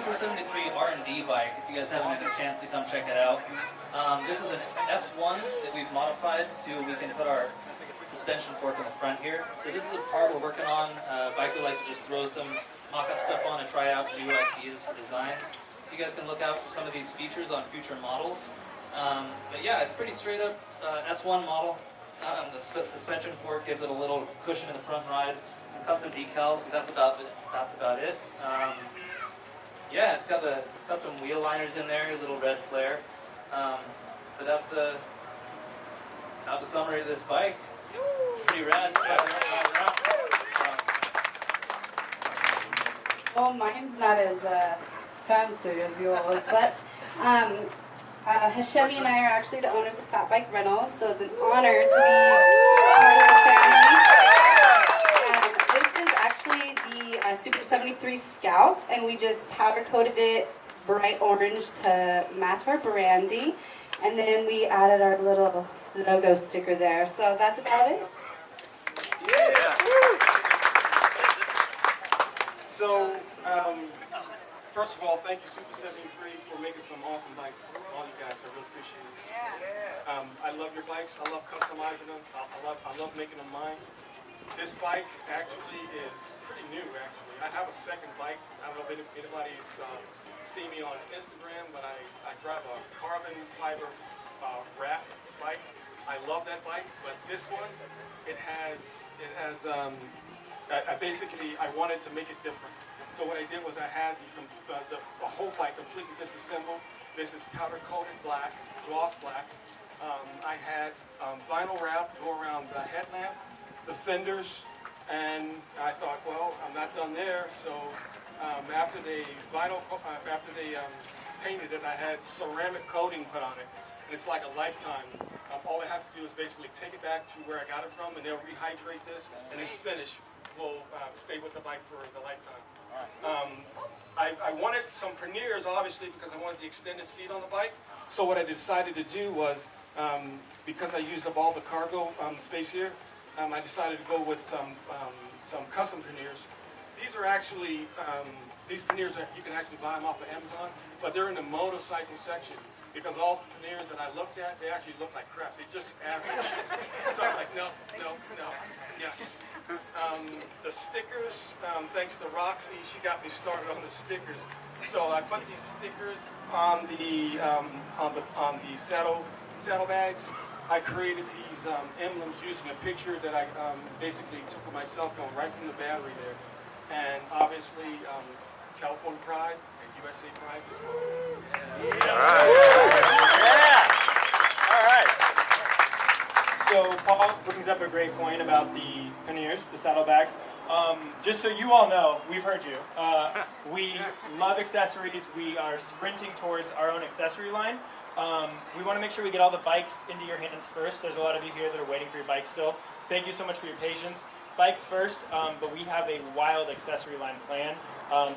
473 R&D bike, if you guys haven't had a chance to come check it out. This is an S1 that we've modified so we can put our suspension fork in the front here. So this is a part we're working on. A bike we like to just throw some mock-up stuff on and try out new ideas for designs. So you guys can look out for some of these features on future models. But yeah, it's pretty straight up S1 model. The suspension fork gives it a little cushion in the front ride. Some custom decals. So that's about it. Yeah, it's got the custom wheel liners in there, a little red flare. But that's the summary of this bike. It's pretty rad. Well, mine's not as fancy as yours, but Hashemi and I are actually the owners of Fat Bike Rentals, so it's an honor to be part of the family. This is actually the Super 73 Scout, and we just powder coated it bright orange to match our brandy, and then we added our little logo sticker there. So that's about it. Yeah. So, first of all, thank you Super 73 for making some awesome bikes. All you guys, I really appreciate it. Yeah. I love your bikes. I love customizing them. I love making them mine. This bike actually is pretty new. Actually, I have a second bike. I don't know if anybody's seen me on Instagram, but I drive a carbon fiber wrap bike. I love that bike, but this one, I wanted to make it different. So what I did was I had the whole bike completely disassembled. This is powder coated black, gloss black. I had vinyl wrap go around the headlamp, the fenders, and I thought, well, I'm not done there. So after they painted it, I had ceramic coating put on it, and it's like a lifetime. All I have to do is basically take it back to where I got it from, and they'll rehydrate this, and this finish will stay with the bike for the lifetime. I wanted some panniers, obviously, because I wanted the extended seat on the bike. So what I decided to do was, because I used up all the cargo space here, I decided to go with some custom panniers. These are actually, these panniers, you can actually buy them off of Amazon, but they're in the motorcycle section. Because all the panniers that I looked at, they actually look like crap. They're just average. So I was like, no, yes. The stickers, thanks to Roxy, she got me started on the stickers. So I put these stickers on the saddlebags. I created these emblems using a picture that I basically took with my cell phone right from the battery there. And obviously, California Pride. USA Pride as well. All right. So Paul brings up a great point about the panniers, the saddlebags. Just so you all know, we've heard you. We love accessories. We are sprinting towards our own accessory line. We want to make sure we get all the bikes into your hands first. There's a lot of you here that are waiting for your bikes still. Thank you so much for your patience. Bikes first, but we have a wild accessory line plan.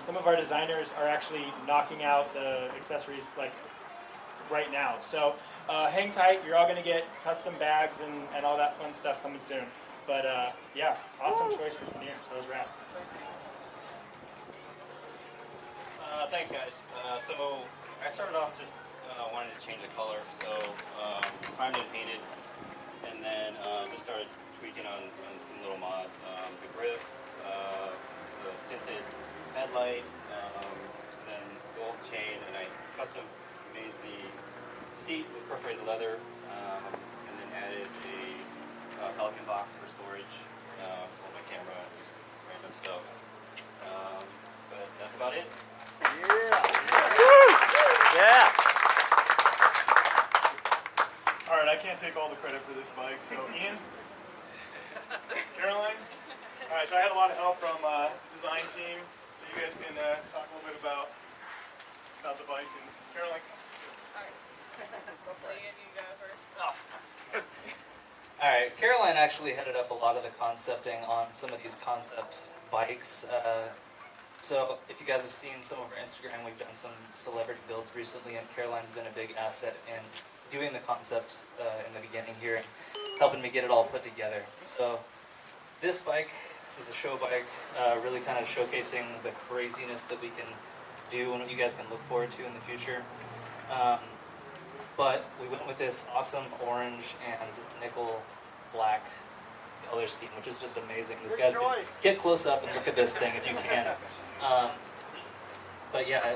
Some of our designers are actually knocking out the accessories like right now. So hang tight, you're all going to get custom bags and all that fun stuff coming soon. But yeah, awesome choice for panniers. That was rad. Thanks guys. So I started off just wanting to change the color, so primed and painted, and then just started tweaking on some little mods. The grips, the tinted headlight, then gold chain, and I custom made the seat with perforated leather, and then added a Pelican box for storage, hold my camera, just random stuff. But that's about it. Yeah. All right, I can't take all the credit for this bike. So Ian, Caroline. All right, so I had a lot of help from design team. So you guys can talk a little bit about the bike. And Caroline. All right. So Ian, you go first. All right, Caroline actually headed up a lot of the concepting on some of these concept bikes. So if you guys have seen some of our Instagram, we've done some celebrity builds recently, and Caroline's been a big asset in doing the concept in the beginning here and helping me get it all put together. So this bike is a show bike, really kind of showcasing the craziness that we can do and what you guys can look forward to in the future. But we went with this awesome orange and nickel black color scheme, which is just amazing. This guy, get close up and look at this thing if you can. But yeah,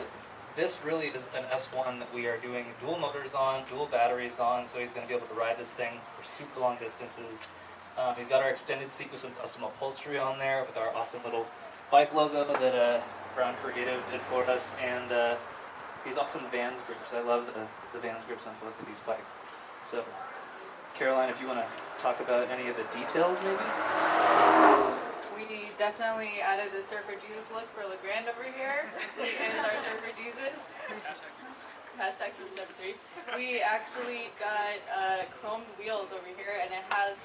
this really is an S1 that we are doing dual motors on, dual batteries on, so he's going to be able to ride this thing for super long distances. He's got our extended seat with some custom upholstery on there with our awesome little bike logo that Brown Creative did for us, and these awesome Vans grips. I love the Vans grips on both of these bikes. So, Caroline, if you want to talk about any of the details, maybe? We definitely added the Surfer Jesus look for LeGrand over here. He is our Surfer Jesus. Hashtag Super 73. We actually got chromed wheels over here, and it has